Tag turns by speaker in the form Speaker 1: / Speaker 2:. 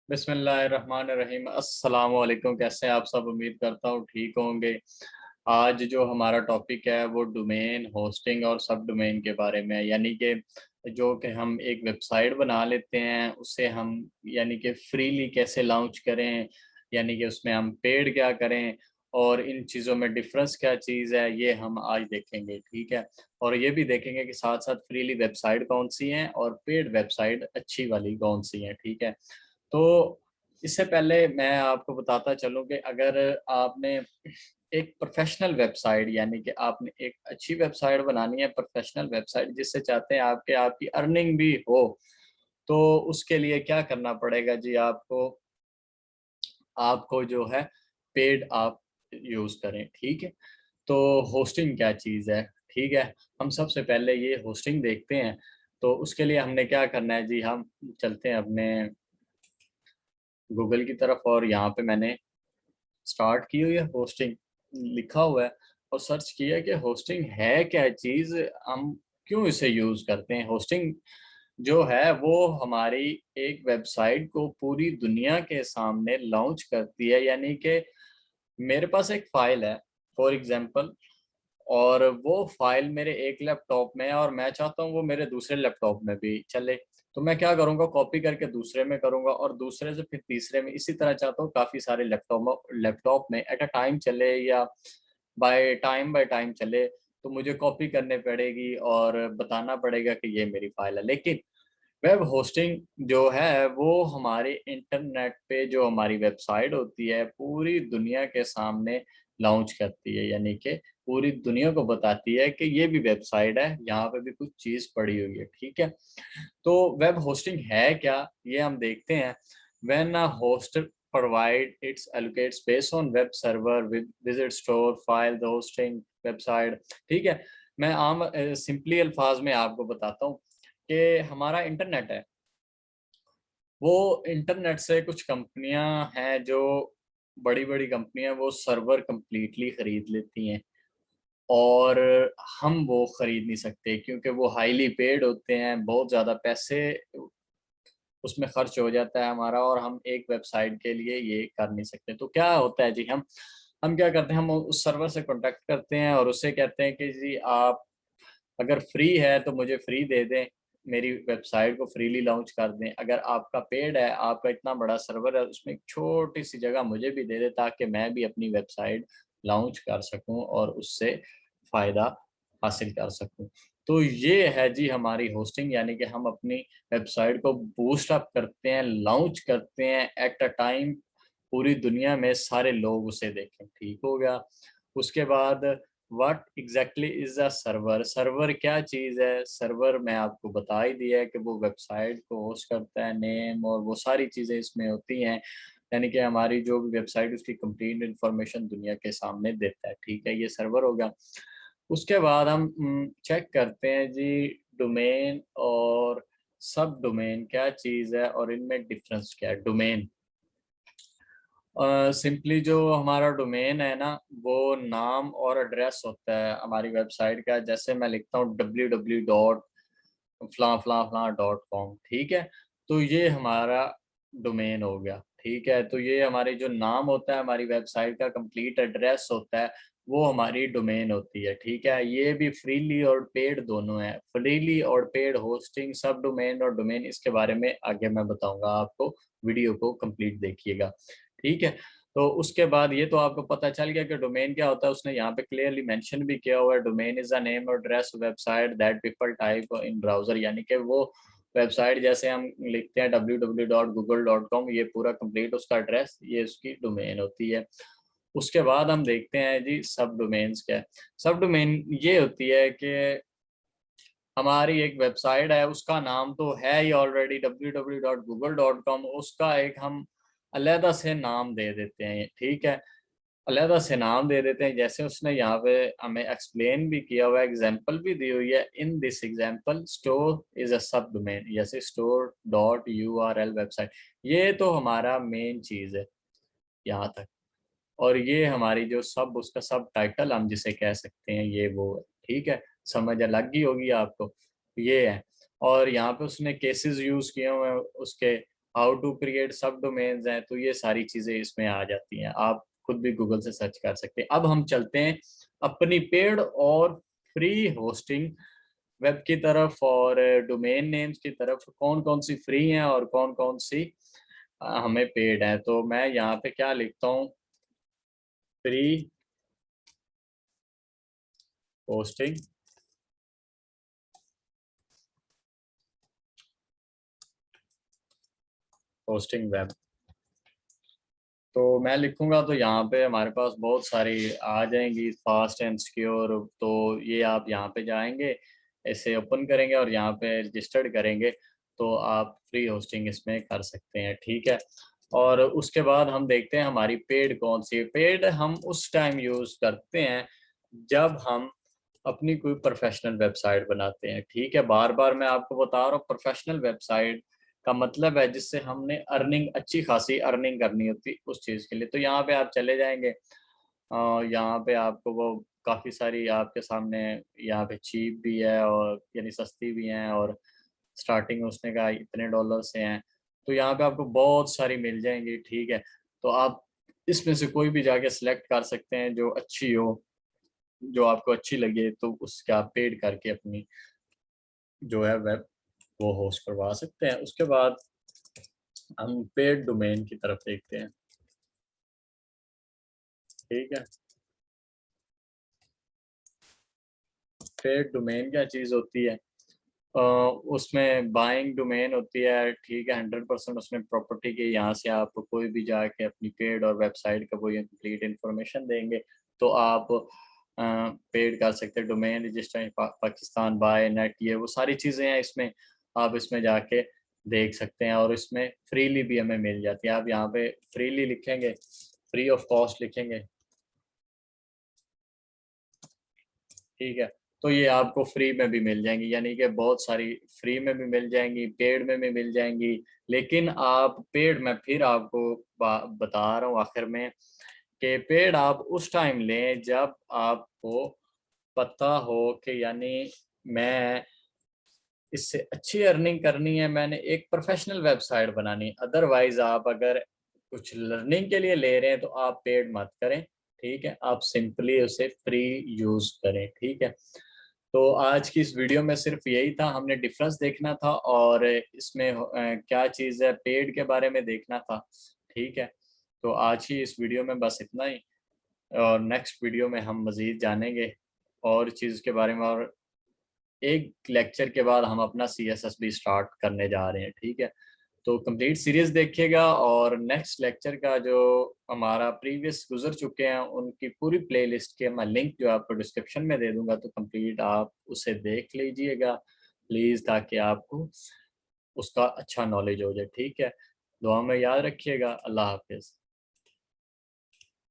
Speaker 1: बिस्मिल्लाहिर्रहमानिर्रहीम। अस्सलाम वालेकुम। कैसे हैं आप सब? उम्मीद करता हूँ ठीक होंगे। आज जो हमारा टॉपिक है वो डोमेन होस्टिंग और सब डोमेन के बारे में है। यानी कि जो कि हम एक वेबसाइट बना लेते हैं उसे हम यानी कि फ्रीली कैसे लॉन्च करें, यानी कि उसमें हम पेड क्या करें और इन चीज़ों में डिफरेंस क्या चीज़ है, ये हम आज देखेंगे। ठीक है। और ये भी देखेंगे कि साथ साथ फ्रीली वेबसाइट कौन सी हैं और पेड वेबसाइट अच्छी वाली कौन सी हैं। ठीक है। तो इससे पहले मैं आपको बताता चलूँ कि अगर आपने एक प्रोफ़ेशनल वेबसाइट, यानी कि आपने एक अच्छी वेबसाइट बनानी है, प्रोफ़ेशनल वेबसाइट जिससे चाहते हैं आपके आपकी अर्निंग भी हो, तो उसके लिए क्या करना पड़ेगा जी आपको? आपको जो है पेड आप यूज़ करें, ठीक है? तो होस्टिंग क्या चीज़ है, ठीक है? हम सबसे पहले ये होस्टिंग देखते हैं, तो उसके लिए हमने क्या करना है जी, हम चलते हैं अपने गूगल की तरफ और यहाँ पे मैंने स्टार्ट की हुई है होस्टिंग, लिखा हुआ है और सर्च किया है कि होस्टिंग है क्या चीज़, हम क्यों इसे यूज़ करते हैं। होस्टिंग जो है वो हमारी एक वेबसाइट को पूरी दुनिया के सामने लॉन्च करती है। यानी कि मेरे पास एक फ़ाइल है फॉर एग्ज़ाम्पल, और वो फ़ाइल मेरे एक लैपटॉप में है और मैं चाहता हूँ वो मेरे दूसरे लैपटॉप में भी चले। तो मैं क्या करूँगा, कॉपी करके दूसरे में करूँगा और दूसरे से फिर तीसरे में, इसी तरह चाहता हूँ काफ़ी सारे लैपटॉप में एट अ टाइम चले या बाय टाइम चले। तो मुझे कॉपी करनी पड़ेगी और बताना पड़ेगा कि ये मेरी फ़ाइल है। लेकिन वेब होस्टिंग जो है वो हमारे इंटरनेट पे जो हमारी वेबसाइट होती है पूरी दुनिया के सामने लॉन्च करती है। यानी कि पूरी दुनिया को बताती है कि ये भी वेबसाइट है, यहाँ पे भी कुछ चीज़ पड़ी हुई है, ठीक है? तो वेब होस्टिंग है क्या? ये हम देखते हैं। When a host provide it's allocate space on web server with visit store file the hosting website, ठीक है? मैं आम सिंपली अल्फाज में आपको बताता हूँ कि हमारा इंटरनेट है, वो इंटरनेट से कुछ कंपनियां हैं जो बड़ी-बड़ी कंपनियां वो सर्वर कंप्लीटली खरीद लेती हैं और हम वो खरीद नहीं सकते क्योंकि वो हाईली पेड होते हैं, बहुत ज़्यादा पैसे उसमें खर्च हो जाता है हमारा और हम एक वेबसाइट के लिए ये कर नहीं सकते। तो क्या होता है जी, हम क्या करते हैं, हम उस सर्वर से कॉन्टैक्ट करते हैं और उससे कहते हैं कि जी आप अगर फ्री है तो मुझे फ्री दे दें, मेरी वेबसाइट को फ्रीली लॉन्च कर दें। अगर आपका पेड है, आपका इतना बड़ा सर्वर है, उसमें एक छोटी-सी जगह मुझे भी दे दें ताकि मैं भी अपनी वेबसाइट लॉन्च कर सकूँ और उससे फ़ायदा हासिल कर सकूँ। तो ये है जी हमारी होस्टिंग, यानी कि हम अपनी वेबसाइट को बूस्ट अप करते हैं, लॉन्च करते हैं एट अ टाइम, पूरी दुनिया में सारे लोग उसे देखें, ठीक हो गया। उसके बाद what exactly is a server? Server क्या चीज़ है? सर्वर मैं आपको बता ही दिया है कि वो वेबसाइट को होस्ट करता है, नेम और वो सारी चीज़ें इसमें होती हैं। यानी कि हमारी जो भी वेबसाइट उसकी कंप्लीट इन्फॉर्मेशन दुनिया के सामने देता है, ठीक है? ये सर्वर हो गया। उसके बाद हम चेक करते हैं जी डोमेन और सब डोमेन क्या चीज़ है और इनमें डिफ़रेंस क्या है? डोमेन सिंपली जो हमारा डोमेन है ना, वो नाम और एड्रेस होता है हमारी वेबसाइट का। जैसे मैं लिखता हूँ www डॉट फलां-फलां-फलां डॉट कॉम, ठीक है? तो ये हमारा डोमेन हो गया, ठीक है? तो ये हमारी जो नाम होता है, हमारी वेबसाइट का कंप्लीट एड्रेस होता है, वो हमारी डोमेन होती है, ठीक है? ये भी फ्रीली और पेड दोनों है। फ्रीली और पेड होस्टिंग, सब डोमेन और डोमेन, इसके बारे में आगे मैं बताऊँगा आपको, वीडियो को कंप्लीट देखिएगा, ठीक है? तो उसके बाद ये तो आपको पता चल गया कि डोमेन क्या होता है, उसने यहाँ पे क्लियरली मेंशन भी किया हुआ है, डोमेन इज़ अ नेम और address website that people type in browser. यानी कि वो वेबसाइट जैसे हम लिखते हैं www.google.com, ये पूरा कंप्लीट उसका एड्रेस, ये उसकी डोमेन होती है। उसके बाद हम देखते हैं जी सब डोमेन्स क्या है। सब डोमेन ये होती है कि हमारी एक वेबसाइट है, उसका नाम तो है ही ऑलरेडी www.google.com, उसका एक हम अलहदा से नाम दे देते हैं, ठीक है? अलहदा से नाम दे देते हैं, जैसे उसने यहाँ पे हमें एक्सप्लेन भी किया हुआ है, एग्ज़ाम्पल भी दी हुई है। In this example store is a सब डोमेन, जैसे स्टोर डॉट यूआरएल वेबसाइट, ये तो हमारा मेन चीज़ है यहाँ तक। और ये हमारी जो सब उसका सब टाइटल हम जिसे कह सकते हैं, ये वो है, ठीक है? समझ लग गई होगी आपको, ये है। और यहाँ पे उसने केसेस यूज़ किए हुए हैं उसके, how to create sub domains हैं, तो ये सारी चीज़ें इसमें आ जाती हैं। आप खुद भी गूगल से सर्च कर सकते हैं। अब हम चलते हैं अपनी पेड और फ्री होस्टिंग वेब की तरफ और डोमेन नेम्स की तरफ। कौन-कौन सी फ्री हैं और कौन-कौन सी हमें पेड हैं। तो मैं यहाँ पे क्या लिखता हूँ, फ्री होस्टिंग होस्टिंग वेब। तो मैं लिखूंगा तो यहाँ पे हमारे पास बहुत सारी आ जाएंगी, फास्ट एंड सिक्योर। तो ये आप यहाँ पे जाएंगे, ऐसे ओपन करेंगे और यहाँ पे रजिस्टर्ड करेंगे, तो आप फ्री होस्टिंग इसमें कर सकते हैं, ठीक है। और उसके बाद हम देखते हैं हमारी पेड कौन सी है। पेड हम उस टाइम यूज़ करते हैं जब हम अपनी कोई प्रोफेशनल वेबसाइट बनाते हैं, ठीक है। बार बार मैं आपको बता रहा हूँ, प्रोफेशनल वेबसाइट का मतलब है जिससे हमने अर्निंग, अच्छी खासी अर्निंग करनी होती उस चीज़ के लिए। तो यहाँ पे आप चले जाएँगे, यहाँ पे आपको वो काफ़ी सारी आपके सामने यहाँ पे चीप भी है और यानी सस्ती भी हैं, और स्टार्टिंग उसने कहा इतने डॉलर से हैं। तो यहाँ पे आपको बहुत सारी मिल जाएँगी, ठीक है। तो आप इसमें से कोई भी जाके सिलेक्ट कर सकते हैं जो अच्छी हो, जो आपको अच्छी लगे, तो उसका आप पेड करके अपनी जो है वेब वो होस्ट करवा सकते हैं। उसके बाद हम पेड डोमेन की तरफ देखते हैं, ठीक है। पेड डोमेन क्या चीज़ होती है? अ, उसमें बाइंग डोमेन होती है, ठीक है। 100% उसमें प्रॉपर्टी की, यहाँ से आप कोई भी जाके अपनी पेड और वेबसाइट का कोई कंप्लीट इन्फॉर्मेशन देंगे, तो आप पेड कर सकते हैं। Domain register Pakistan by net, ये वो सारी चीज़ें हैं इसमें, आप इसमें जाके देख सकते हैं। और इसमें फ्रीली भी हमें मिल जाती है। आप यहाँ पे फ्रीली लिखेंगे, फ्री ऑफ कॉस्ट लिखेंगे, ठीक है। तो ये आपको फ्री में भी मिल जाएँगी, यानी कि बहुत सारी फ्री में भी मिल जाएँगी, पेड में भी मिल जाएँगी। लेकिन आप पेड, मैं फिर आपको बता रहा हूँ आखिर में, कि पेड आप उस टाइम लें जब आपको पता हो कि यानी मैं इससे अच्छी अर्निंग करनी है, मैंने एक प्रोफ़ेशनल वेबसाइट बनानी है। अदरवाइज़ आप अगर कुछ लर्निंग के लिए ले रहे हैं तो आप पेड मत करें, ठीक है? आप सिंपली उसे फ्री यूज़ करें, ठीक है? तो आज की इस वीडियो में सिर्फ़ यही था, हमने डिफ़रेंस देखना था और इसमें क्या चीज़ है पेड के बारे में देखना था, ठीक है? तो आज की इस वीडियो में बस इतना ही, और नेक्स्ट वीडियो में हम मज़ीद जानेंगे और चीज़ के बारे में। और एक लेक्चर के बाद हम अपना सीएसएस भी स्टार्ट करने जा रहे हैं, ठीक है? तो कंप्लीट सीरीज़ देखिएगा, और नेक्स्ट लेक्चर का जो हमारा प्रीवियस गुज़र चुके हैं, उनकी पूरी प्लेलिस्ट के मैं लिंक जो आपको डिस्क्रिप्शन में दे दूँगा, तो कंप्लीट आप उसे देख लीजिएगा प्लीज़, ताकि आपको उसका अच्छा नॉलेज हो जाए, ठीक है? दुआ में याद रखिएगा। अल्लाह हाफ़िज़।